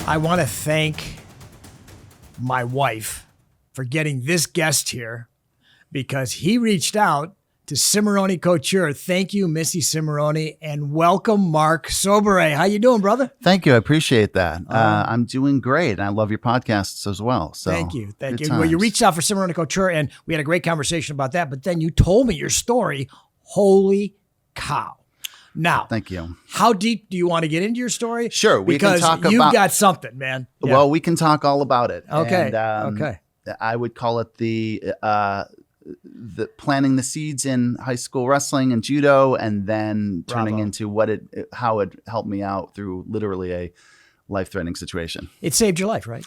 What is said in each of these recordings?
I want to thank my wife for getting this guest here because he reached out to Cimarroni Couture. Thank you, Missy Cimarroni, and welcome, Mark Soberay. How you doing, brother? Thank you. I appreciate that. I'm doing great, and I love your podcasts as well. So thank you. Good Well, you times. reached out for Cimarroni Couture, and we had a great conversation about that, but then you told me your story. Holy cow. Now, Thank you. How deep do you want to get into your story? Sure, we can talk because you've about- got something, man. Yeah. Well, we can talk all about it. Okay. And, Okay. I would call it the planting the seeds in high school wrestling and judo, and then turning Bravo. into how it helped me out through literally a life-threatening situation. It saved your life, right?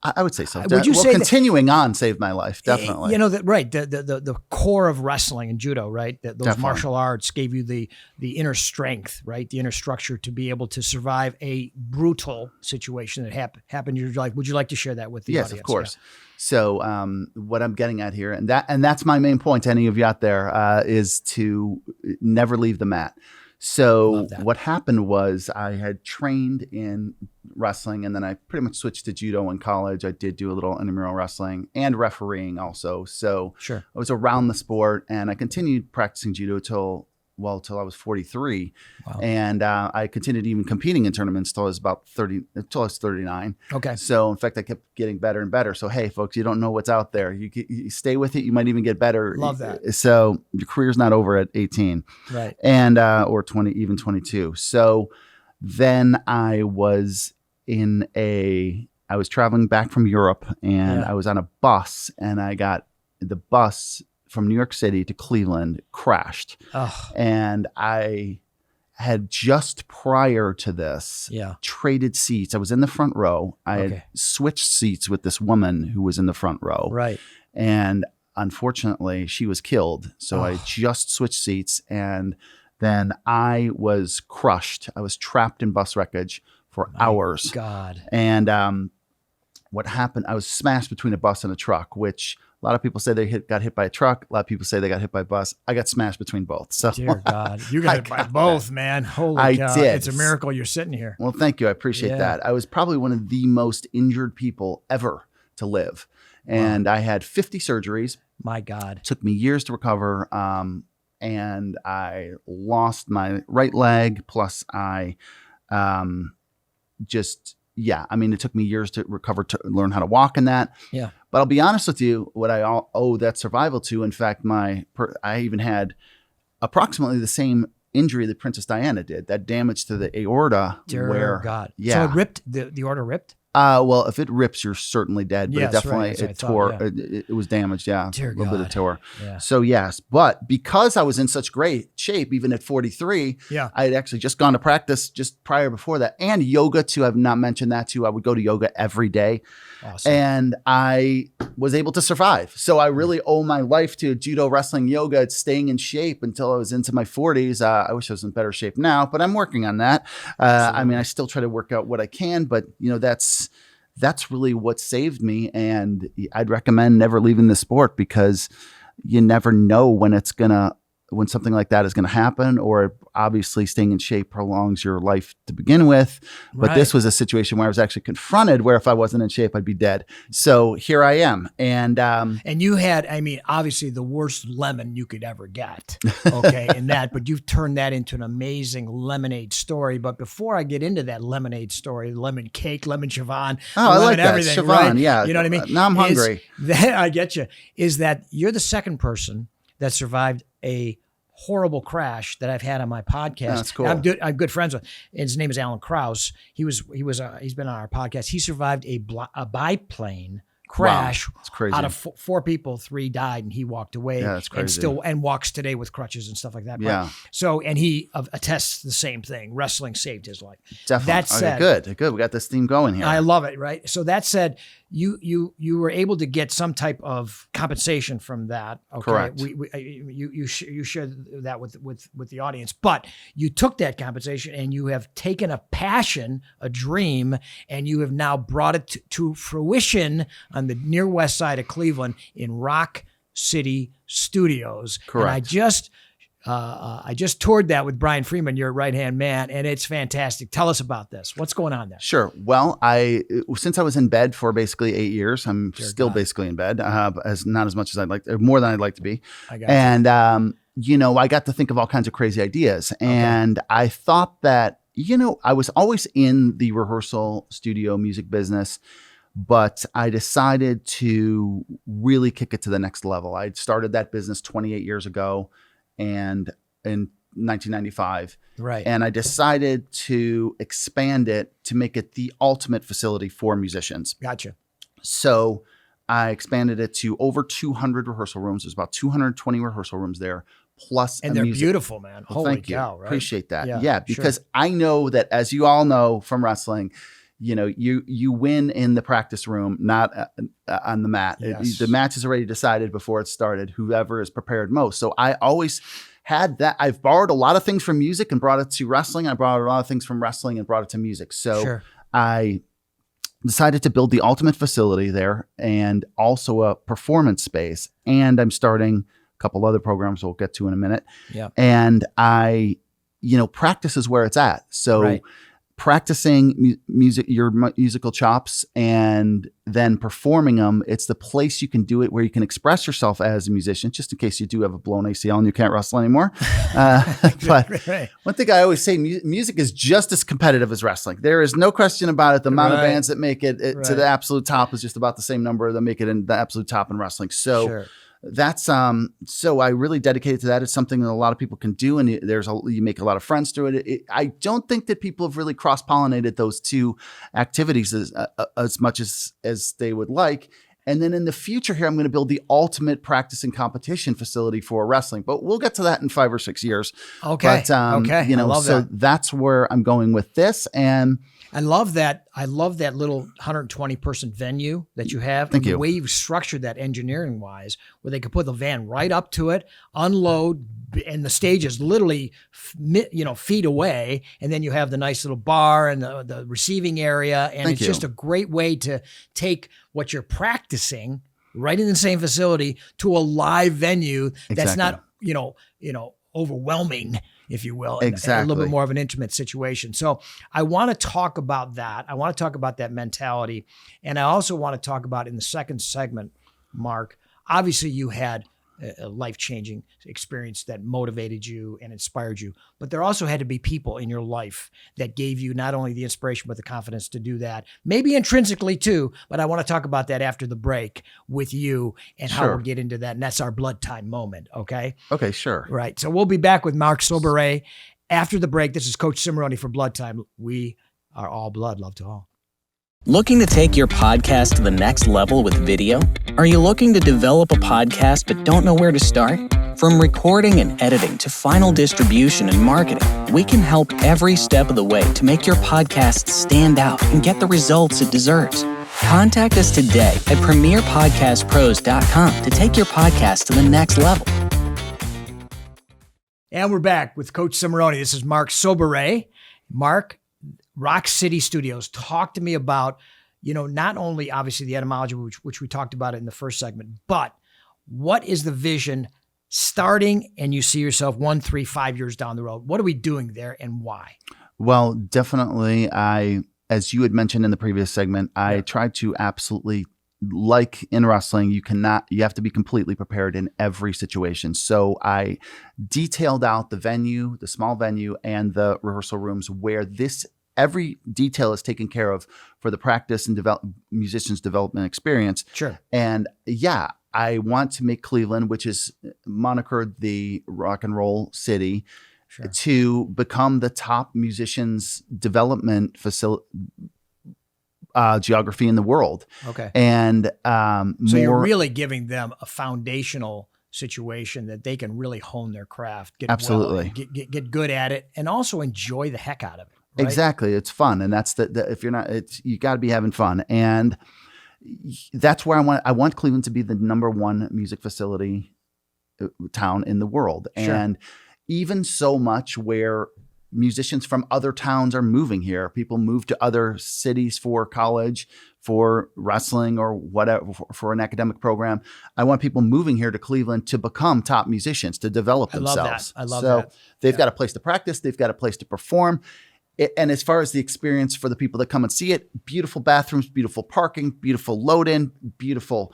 I would say so. Would you say that- continuing on saved my life, definitely. You know that, right? The core of wrestling and judo, right? Those Definitely. martial arts gave you the inner strength, right? The inner structure to be able to survive a brutal situation that happened in your life. Would you like to share that with the Yes, audience? of course. So what I'm getting at here, and that's my main point to any of you out there, is to never leave the mat. So Love that. what happened was I had trained in wrestling, and then I pretty much switched to judo in college. I did do a little intramural wrestling and refereeing also. So Sure. I was around the sport, and I continued practicing judo till I was 43. Wow. And I continued even competing in tournaments till I was till I was 39. Okay. So in fact, I kept getting better and better. So, hey, folks, you don't know what's out there. You stay with it. You might even get better. Love that. So your career's not over at 18 Right. and or 20, even 22. So then I was I was traveling back from Europe, and Yeah. I was on a bus, and the bus from New York City to Cleveland crashed. Oh, And I had just prior to this yeah. traded seats. I was in the front row. I Okay. had switched seats with this woman who was in the front row. Right. And unfortunately, she was killed. So I Oh. just switched seats, and then I was crushed. I was trapped in bus wreckage for hours. God. And what happened, I was smashed between a bus and a truck, which a lot of people say they got hit by a truck. A lot of people say they got hit by a bus. I got smashed between both. So Dear God. You got I it by got both, man. Holy I cow. did. It's a miracle you're sitting here. Well, thank you. I appreciate Yeah. that. I was probably one of the most injured people ever to live. And I had 50 surgeries. My God. Took me years to recover. And I lost my right leg. Plus I it took me years to recover, to learn how to walk in that. Yeah. But I'll be honest with you, what I owe that survival to, in fact, I even had approximately the same injury that Princess Diana did, that damage to the aorta. Dear God. Yeah. So it ripped, the order ripped? Well, if it rips, you're certainly dead. But Yes, it definitely, right. That's what I it thought, tore. yeah. It was damaged. Yeah, Dear a little bit God. of tore. Yeah. So yes, but because I was in such great shape, even at 43, Yeah. I had actually just gone to practice just prior before that, and yoga too. I've not mentioned that too. I would go to yoga every day, Awesome. and I was able to survive. So I really owe my life to judo, wrestling, yoga. It's staying in shape until I was into my 40s. I wish I was in better shape now, but I'm working on that. I mean, I still try to work out what I can, but that's really what saved me. And I'd recommend never leaving the sport, because you never know when something like that is going to happen, or obviously staying in shape prolongs your life to begin with. But Right. this was a situation where I was actually confronted where if I wasn't in shape, I'd be dead. So here I am. And And you had, obviously the worst lemon you could ever get, okay, in that, but you've turned that into an amazing lemonade story. But before I get into that lemonade story, lemon cake, lemon Siobhan, I like lemon that. everything, Siobhan, right? yeah. You know what I mean? Now I'm hungry. I get you. Is that you're the second person that survived a horrible crash that I've had on my podcast. That's cool. I'm good friends with. His name is Alan Krause. He's been on our podcast. He survived a biplane crash. Wow, that's crazy. Out of four people, 3 died, and he walked away. Yeah, that's crazy. And walks today with crutches and stuff like that. But, Yeah. So, and he attests the same thing. Wrestling saved his life. Definitely. That said, Good. We got this theme going here. I love it. Right. So that said, you were able to get some type of compensation from that. Okay. Correct. You shared that with the audience, but you took that compensation and you have taken a passion, a dream, and you have now brought it to fruition on the near west side of Cleveland in Rock City Studios. Correct. And I just I just toured that with Brian Freeman, your right-hand man, and it's fantastic. Tell us about this. What's going on there? Sure. Well, since I was in bed for basically 8 years, I'm still basically in bed, not as much as I'd like, more than I'd like to be. I got and, I got to think of all kinds of crazy ideas. And I thought that, I was always in the rehearsal studio music business, but I decided to really kick it to the next level. I started that business 28 years ago and in 1995. Right. And I decided to expand it to make it the ultimate facility for musicians. Gotcha. So I expanded it to over 200 rehearsal rooms. There's about 220 rehearsal rooms there. Plus, and they're beautiful, man. Well, Holy thank you. cow, right? Appreciate that. Yeah, because I know that, as you all know from wrestling, you win in the practice room, not on the mat. Yes. The match is already decided before it started, whoever is prepared most. So I always had that. I've borrowed a lot of things from music and brought it to wrestling. I brought a lot of things from wrestling and brought it to music. So I decided to build the ultimate facility there and also a performance space. And I'm starting a couple other programs we'll get to in a minute. Yeah. And practice is where it's at. So practicing your musical chops and then performing them, it's the place you can do it where you can express yourself as a musician, just in case you do have a blown ACL and you can't wrestle anymore. But one thing I always say, music is just as competitive as wrestling. There is no question about it. The amount of bands that make it to the absolute top is just about the same number that make it in the absolute top in wrestling. So that's so I really dedicated to that. It's something that a lot of people can do, and you make a lot of friends through it. I don't think that people have really cross-pollinated those two activities as much as they would like. And then in the future here, I'm going to build the ultimate practice and competition facility for wrestling, but we'll get to that in 5 or 6 years. Okay. But, I love that. That's where I'm going with this. And I love that. I love that little 120 person venue that you have. Thank you. The way you've structured that engineering wise, where they could put the van right up to it, unload, and the stage is literally, feet away. And then you have the nice little bar and the receiving area. And it's just a great way to take what you're practicing right in the same facility to a live venue that's not, overwhelming, if you will, and a little bit more of an intimate situation. So I want to talk about that. I want to talk about that mentality. And I also want to talk about, in the second segment, Mark, obviously you had a life-changing experience that motivated you and inspired you, but there also had to be people in your life that gave you not only the inspiration, but the confidence to do that, maybe intrinsically too, but I want to talk about that after the break with you and how we'll get into that. And that's our blood time moment. Okay. Okay, sure. Right. So we'll be back with Mark Soberay after the break. This is Coach Cimarroni for Blood Time. We are all blood, love to all. Looking to take your podcast to the next level with video? Are you looking to develop a podcast but don't know where to start? From recording and editing to final distribution and marketing, we can help every step of the way to make your podcast stand out and get the results it deserves. Contact us today at premierpodcastpros.com to take your podcast to the next level. And we're back with Coach Cimarroni. This is Mark Soberay. Mark, Rock City Studios. Talk to me about, not only obviously the etymology, which we talked about in the first segment, but what is the vision starting and you see yourself 1, 3, 5 years down the road? What are we doing there and why? Well, definitely, as you had mentioned in the previous segment, I tried to absolutely, like in wrestling, you have to be completely prepared in every situation. So I detailed out the venue, the small venue, and the rehearsal rooms where every detail is taken care of for the practice and musicians development experience. Sure. And I want to make Cleveland, which is monikered the rock and roll city, to become the top musicians development geography in the world. Okay. And so you're really giving them a foundational situation that they can really hone their craft, get good at it, and also enjoy the heck out of it. Right? Exactly. It's fun. And that's if you're not, you got to be having fun. And that's where I want Cleveland to be the #1 music facility town in the world. Sure. And even so much where musicians from other towns are moving here. People move to other cities for college, for wrestling or whatever, for an academic program. I want people moving here to Cleveland to become top musicians, to develop themselves. I love so that. They've got a place to practice. They've got a place to perform. And as far as the experience for the people that come and see it, beautiful bathrooms, beautiful parking, beautiful load in, beautiful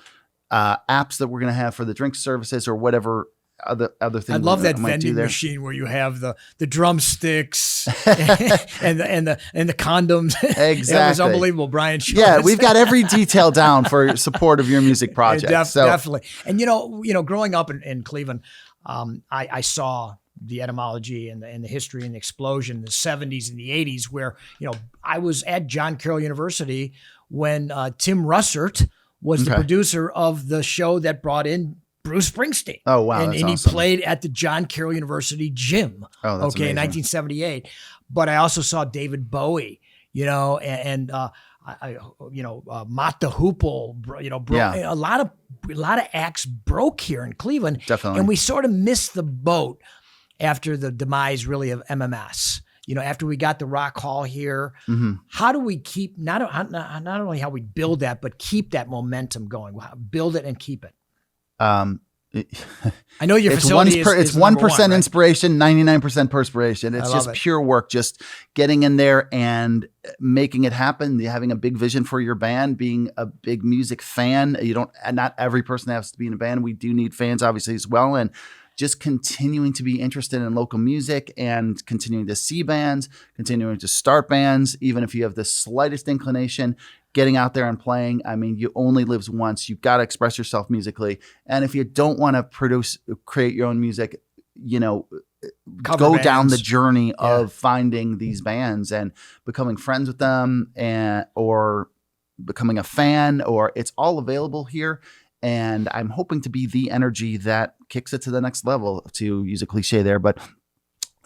apps that we're going to have for the drink services or whatever other things. I love that might do vending there. machine where you have the drumsticks and the condoms. Exactly. It was unbelievable, Brian. Yeah, we've got every detail down for support of your music project. Definitely. And you know, growing up in Cleveland, I saw the etymology and the history and the explosion in the 70s and the 80s, where, you know, I was at John Carroll University when Tim Russert was the producer of the show that brought in Bruce Springsteen. Oh, wow. And he played at the John Carroll University gym. Oh, that's amazing. In 1978. But I also saw David Bowie, you know, and Mott the Hoople, you know, a lot of acts broke here in Cleveland. Definitely. And we sort of missed the boat after the demise really of MMS. You know, after we got the Rock Hall here, how do we keep not only how we build that, but keep that momentum going? Build it and keep it. I know your facility is 1% inspiration, 99% perspiration. It's just pure work, just getting in there and making it happen. Having a big vision for your band, being a big music fan. Not every person has to be in a band. We do need fans, obviously, as well. And just continuing to be interested in local music and continuing to see bands, continuing to start bands, even if you have the slightest inclination, getting out there and playing. I mean, you only live once. You've got to express yourself musically. And if you don't want to create your own music, you know, go down the journey of finding these bands and becoming friends with them, or becoming a fan, or it's all available here. And I'm hoping to be the energy that kicks it to the next level, to use a cliche there. But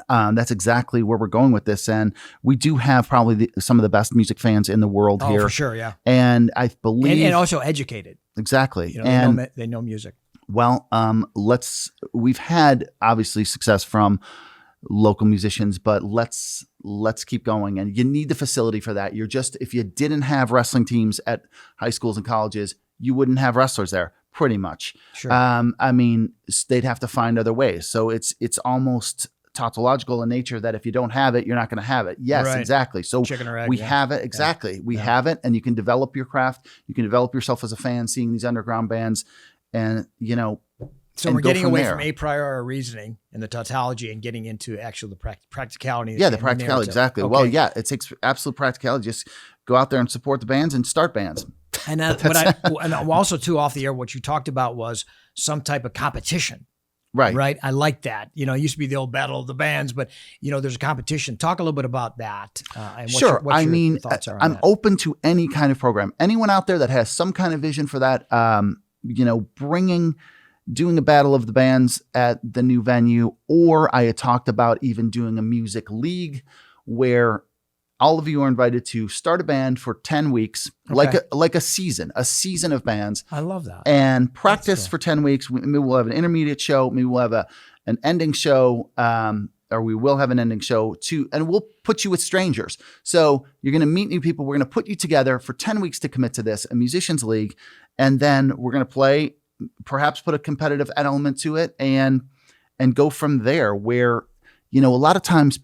that's exactly where we're going with this. And we do have probably some of the best music fans in the world here. For sure, yeah. And I believe... And also educated. Exactly. You know, they know music. Well, we've had, obviously, success from local musicians, but let's keep going. And you need the facility for that. If you didn't have wrestling teams at high schools and colleges, you wouldn't have wrestlers there, pretty much. Sure. I mean, they'd have to find other ways. So it's almost tautological in nature that if you don't have it, you're not going to have it. Yes, right. Exactly. So chicken or egg, we have it. Exactly. We have it, and you can develop your craft. You can develop yourself as a fan, seeing these underground bands, and, you know, so we're getting away from a priori reasoning and the tautology and getting into actual the practicality. Yeah, the practicality. Exactly. Okay. Well, yeah, it takes absolute practicality. Just go out there and support the bands and start bands. And and also too, off the air, what you talked about was some type of competition. Right. I like that. You know, it used to be the old battle of the bands, but, you know, there's a competition. Talk a little bit about that. And what your thoughts are on I'm that. open to any kind of program. Anyone out there that has some kind of vision for that, you know, doing a battle of the bands at the new venue, or I had talked about even doing a music league where all of you are invited to start a band for 10 weeks, like a season of bands. I love that. And practice for 10 weeks. Maybe we'll have an intermediate show. Maybe we'll have an ending show, or we will have an ending show too. And we'll put you with strangers. So you're going to meet new people. We're going to put you together for 10 weeks to commit to this, a musicians league. And then we're going to play, perhaps put a competitive element to it, and go from there, where, you know, a lot of times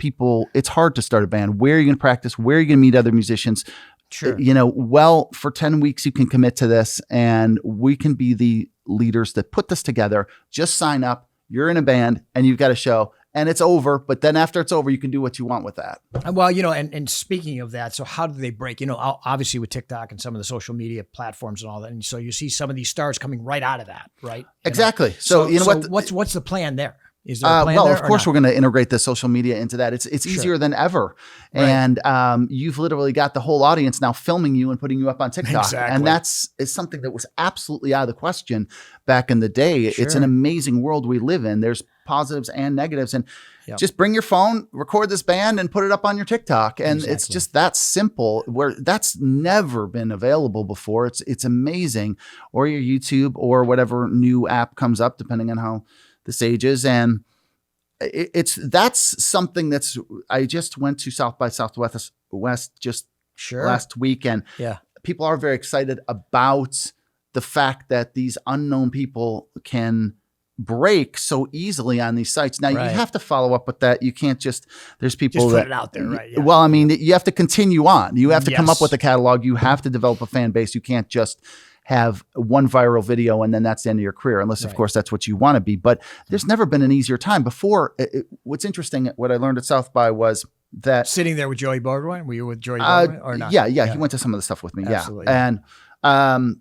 it's hard to start a band. Where are you going to practice? Where are you going to meet other musicians? Sure. You know, well, for 10 weeks, you can commit to this, and we can be the leaders that put this together. Just sign up. You're in a band and you've got a show, and it's over. But then after it's over, you can do what you want with that. Well, you know, and speaking of that, so how do they break? You know, obviously with TikTok and some of the social media platforms and all that, and so you see some of these stars coming right out of that, right? Exactly. So you know what's the plan there? Is there a plan well, there, of course, we're going to integrate the social media into that. It's easier than ever. Right. And you've literally got the whole audience now filming you and putting you up on TikTok. Exactly. And it's something that was absolutely out of the question back in the day. Sure. It's an amazing world we live in. There's positives and negatives. And just bring your phone, record this band, and put it up on your TikTok. And it's just that simple, where that's never been available before. It's amazing. Or your YouTube, or whatever new app comes up, depending on how the stages. And that's something I just went to South by Southwest just last week, and people are very excited about the fact that these unknown people can break so easily on these sites. Now you have to follow up with that. You can't just, there's people just that put it out there, right? Yeah. Well, I mean, you have to continue on. You have to come up Yes. with a catalog. You have to develop a fan base. You can't just have one viral video and then that's the end of your career, unless of course that's what you want to be. But there's never been an easier time before. What's interesting, what I learned at South by was that sitting there with Joey Baldwin. Were you with Joey Baldwin or not? Yeah. He went to some of the stuff with me. Absolutely. Yeah. And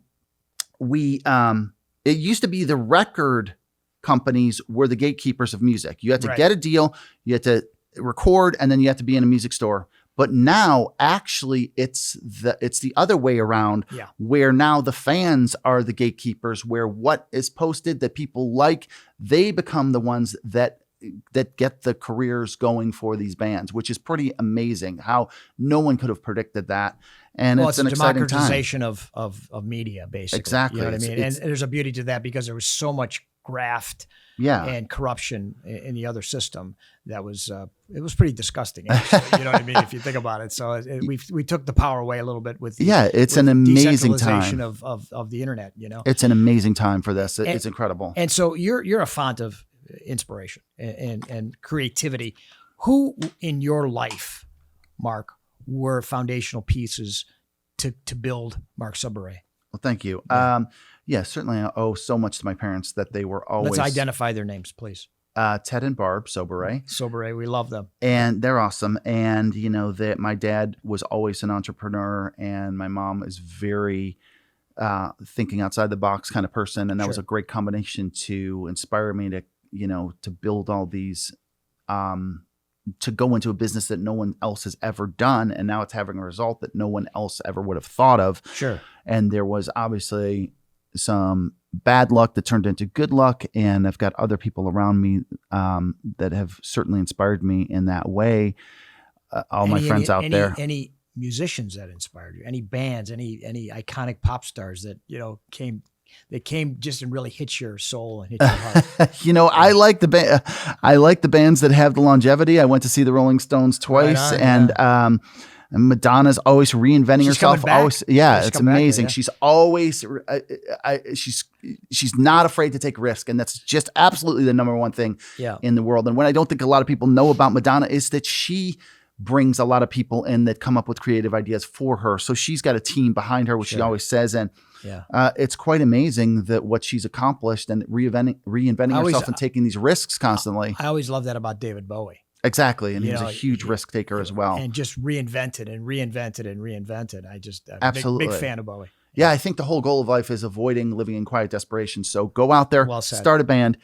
it used to be the record companies were the gatekeepers of music. You had to get a deal, you had to record, and then you had to be in a music store. But now actually it's the other way around, where now the fans are the gatekeepers, where what is posted that people like, they become the ones that get the careers going for these bands, which is pretty amazing how no one could have predicted that. And it's an exciting time. Democratization of media, basically. Exactly. You know what I mean? And there's a beauty to that because there was so much graft and corruption in the other system that was it was pretty disgusting, actually. You know what I mean, if you think about it. So we took the power away a little bit with it's an amazing time of the internet. You know, it's an amazing time for this. It's incredible. And so you're a font of inspiration and creativity. Who in your life, Mark, were foundational pieces to build Mark Soberay? Well, thank you. Yeah, certainly I owe so much to my parents that they were always... Let's identify their names, please. Ted and Barb Soberay. Soberay, we love them. And they're awesome. And, you know, that my dad was always an entrepreneur and my mom is very thinking outside the box kind of person. And that was a great combination to inspire me to, you know, to build all these, to go into a business that no one else has ever done. And now it's having a result that no one else ever would have thought of. Sure. And there was obviously some bad luck that turned into good luck. And I've got other people around me that have certainly inspired me in that way. My friends out there. Any musicians that inspired you? Any bands? Any iconic pop stars that, you know, came just and really hit your soul and hit your heart? You know, I like the bands that have the longevity. I went to see the Rolling Stones twice, and Madonna's always reinventing herself. Always, it's amazing. She's always she's not afraid to take risk, and that's just absolutely the number one thing in the world. And what I don't think a lot of people know about Madonna is that she brings a lot of people in that come up with creative ideas for her. So she's got a team behind her, which she always says, and it's quite amazing that what she's accomplished and reinventing herself and taking these risks constantly. I always love that about David Bowie. Exactly. And he was a huge risk taker as well. And just reinvented. I just, absolutely big fan of Bowie. Yeah, I think the whole goal of life is avoiding living in quiet desperation. So go out there, start a band,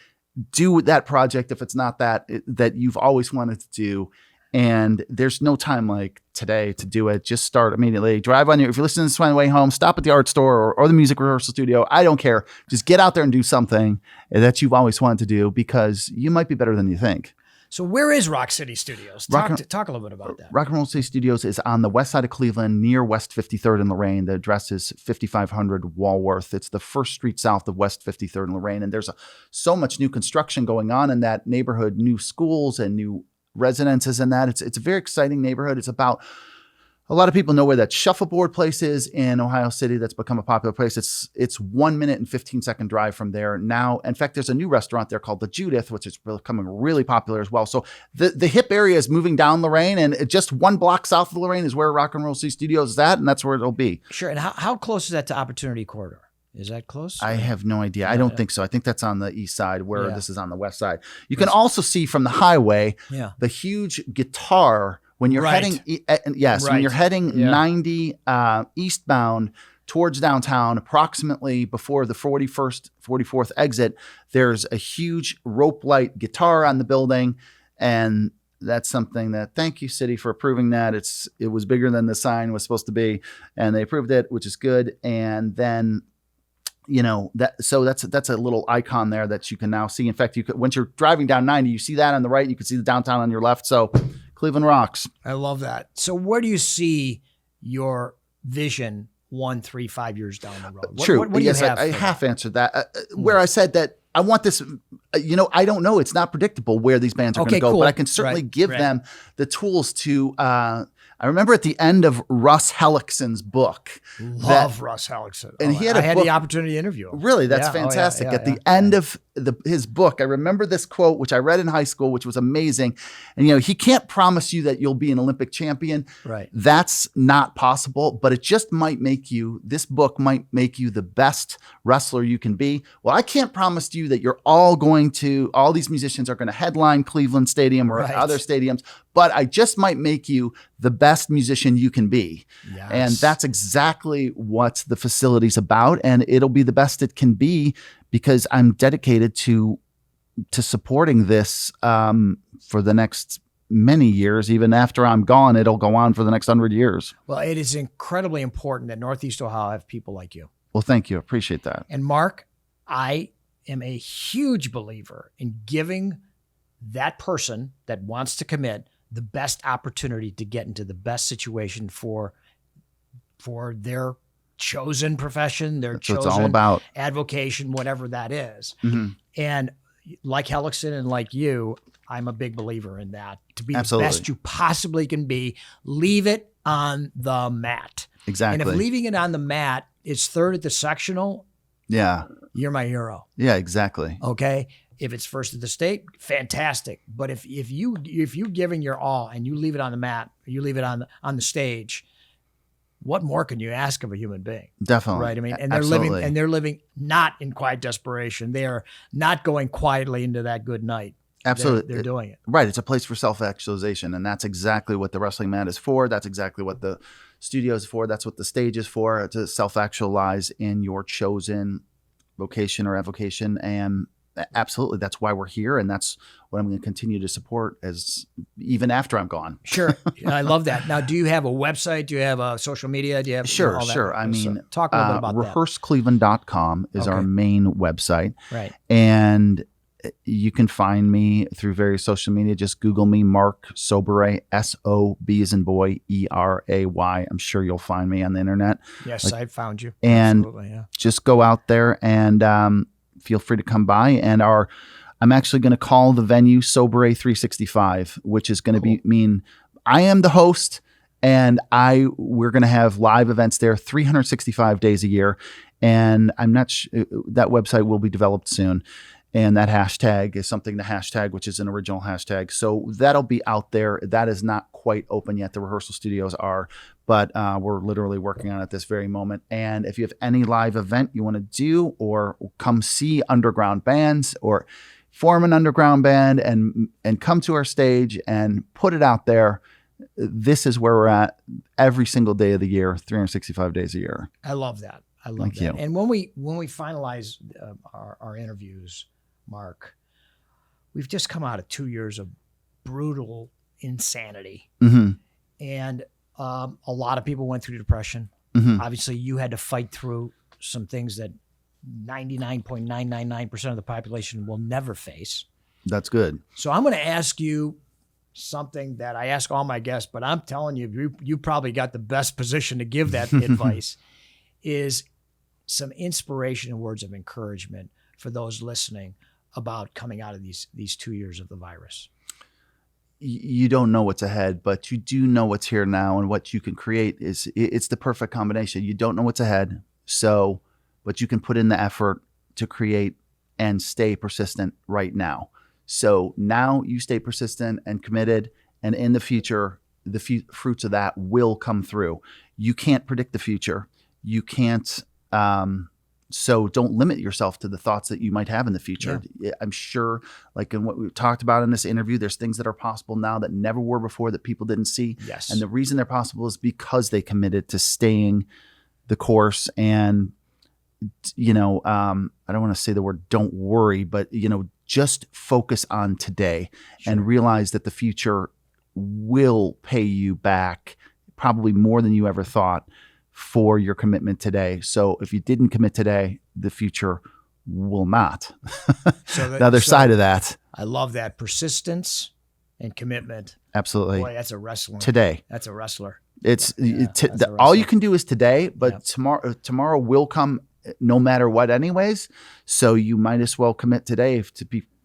do that project if it's not that you've always wanted to do. And there's no time like today to do it. Just start immediately. Drive on if you're listening to this on the way home, stop at the art store or the music rehearsal studio. I don't care. Just get out there and do something that you've always wanted to do because you might be better than you think. So where is Rock City Studios? Talk a little bit about that. Rock and Roll City Studios is on the west side of Cleveland near West 53rd and Lorraine. The address is 5500 Walworth. It's the first street south of West 53rd and Lorraine. And there's so much new construction going on in that neighborhood, new schools and new residences and that. It's a very exciting neighborhood. It's about, a lot of people know where that shuffleboard place is in Ohio City that's become a popular place. It's 1 minute and 15-second drive from there now. In fact, there's a new restaurant there called the Judith, which is becoming really popular as well. So the hip area is moving down Lorraine, and just 1 block south of Lorraine is where Rock and Roll City Studios is at, and that's where it'll be. Sure. And how close is that to Opportunity Corridor? Is that close? I have no idea. I don't think so. I think that's on the east side where this is on the west side. You can also see from the highway the huge guitar when you're heading when you're heading 90 eastbound towards downtown, approximately before the 44th exit, there's a huge rope light guitar on the building, and that's something that, thank you, city, for approving that. It was bigger than the sign was supposed to be, and they approved it, which is good. And then, you know, that's a little icon there that you can now see. In fact, once you're driving down 90, you see that on the right, and you can see the downtown on your left. So Cleveland rocks. I love that. So where do you see your vision 1, 3, 5 years down the road? True. What do you have? I half answered that. Where I said that I want this, you know, I don't know. It's not predictable where these bands are going to go, but I can certainly give them the tools to, I remember at the end of Russ Hellickson's book. Love Russ Hellickson. And he had a I had book- the opportunity to interview him. Really, that's Yeah. fantastic. Oh, yeah, At the end of his book, I remember this quote, which I read in high school, which was amazing. And, he can't promise you that you'll be an Olympic champion. Right. That's not possible, but it just might this book might make you the best wrestler you can be. Well, I can't promise you that all these musicians are going to headline Cleveland Stadium or Right. other stadiums, but I just might make you the best musician you can be. Yes. And that's exactly what the facility's about. And it'll be the best it can be because I'm dedicated to supporting this for the next many years. Even after I'm gone, it'll go on for the next 100 years. Well, it is incredibly important that Northeast Ohio have people like you. Well, thank you. I appreciate that. And Mark, I am a huge believer in giving that person that wants to commit the best opportunity to get into the best situation for their chosen profession, their That's what chosen it's all about. advocation, whatever that is. Mhm. And like Hellickson and like you, I'm a big believer in that. To be Absolutely. the best you possibly can be, leave it on the mat. Exactly. And if leaving it on the mat is third at the sectional, Yeah. you're my hero. Yeah, exactly. Okay. If it's first at the state, fantastic. But if you giving your all and you leave it on the mat, you leave it on the stage, what more can you ask of a human being? Definitely. Right. I mean, and Absolutely. they're living not in quiet desperation. They are not going quietly into that good night. Absolutely. They're doing it. Right. It's a place for self-actualization. And that's exactly what the wrestling mat is for. That's exactly what the studio is for. That's what the stage is for, to self-actualize in your chosen vocation or avocation. And absolutely, that's why we're here. And that's what I'm going to continue to support even after I'm gone. Sure. I love that. Now, do you have a website? Do you have a social media? Do you have Sure, all that? sure. I So mean, talk a little bit about that. rehearsecleveland.com is our Okay. main website. Right. And you can find me through various social media. Just Google me, Mark Soberay, S-O-B as in boy, E-R-A-Y. I'm sure you'll find me on the internet. Yes, I found you. And Absolutely, yeah. just go out there and feel free to come by. And I'm actually going to call the venue Soberay 365, which is going to mean I am the host, and we're going to have live events there 365 days a year. And I'm not that website will be developed soon. And that hashtag is something to hashtag, which is an original hashtag. So that'll be out there. That is not quite open yet. The rehearsal studios are, but we're literally working on it this very moment. And if you have any live event you want to do, or come see underground bands, or form an underground band and come to our stage and put it out there, this is where we're at every single day of the year, 365 days a year. I love that. I love Thank that. you. And when we finalize our interviews, Mark, we've just come out of 2 years of brutal insanity. Mm-hmm. And a lot of people went through depression. Mm-hmm. Obviously, you had to fight through some things that 99.999% of the population will never face. That's good. So I'm going to ask you something that I ask all my guests, but I'm telling you probably got the best position to give that advice, is some inspiration and words of encouragement for those listening about coming out of these 2 years of the virus. You don't know what's ahead, but you do know what's here now, and what you can create it's the perfect combination. You don't know what's ahead, but you can put in the effort to create and stay persistent right now. So now you stay persistent and committed, and in the future, the fruits of that will come through. You can't predict the future. You can't, so don't limit yourself to the thoughts that you might have in the future. Yeah. I'm sure, like in what we've talked about in this interview, there's things that are possible now that never were before, that people didn't see. Yes. And the reason they're possible is because they committed to staying the course. And, I don't want to say the word don't worry, but, just focus on today. Sure. And realize that the future will pay you back probably more than you ever thought for your commitment today. So if you didn't commit today, the future will not. So the other side of that. I love that. Persistence and commitment. Absolutely. Boy, that's a wrestler. Today. That's a wrestler. All you can do is today, but tomorrow will come no matter what anyways. So you might as well commit today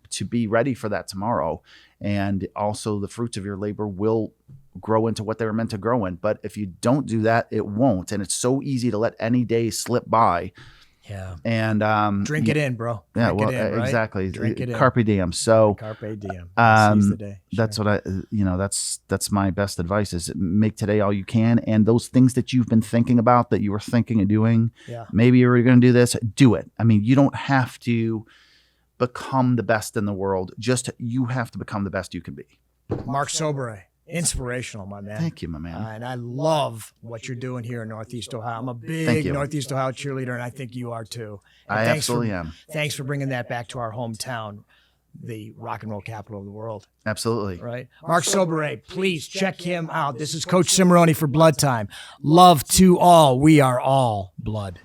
to be ready for that tomorrow. And also the fruits of your labor will grow into what they were meant to grow in. But if you don't do that, it won't. And it's so easy to let any day slip by. Yeah. And drink it in, bro. Yeah, Drink well, it in, right? exactly. Drink it in. Carpe diem. So Carpe diem. Seize the day. that's what that's my best advice is make today all you can. And those things that you've been thinking about, that you were thinking of doing, maybe you were going to do this, do it. I mean, you don't have to become the best in the world. Just you have to become the best you can be. Mark Soberay. Inspirational, my man. Thank you, my man. And I love what you're doing here in Northeast Ohio. I'm a big Northeast Ohio cheerleader, and I think you are too. And I absolutely am. Thanks for bringing that back to our hometown, the rock and roll capital of the world. Absolutely. Right. Mark Soberay, please check him out. This is Coach Cimarroni for Blood Time. Love to all. We are all blood.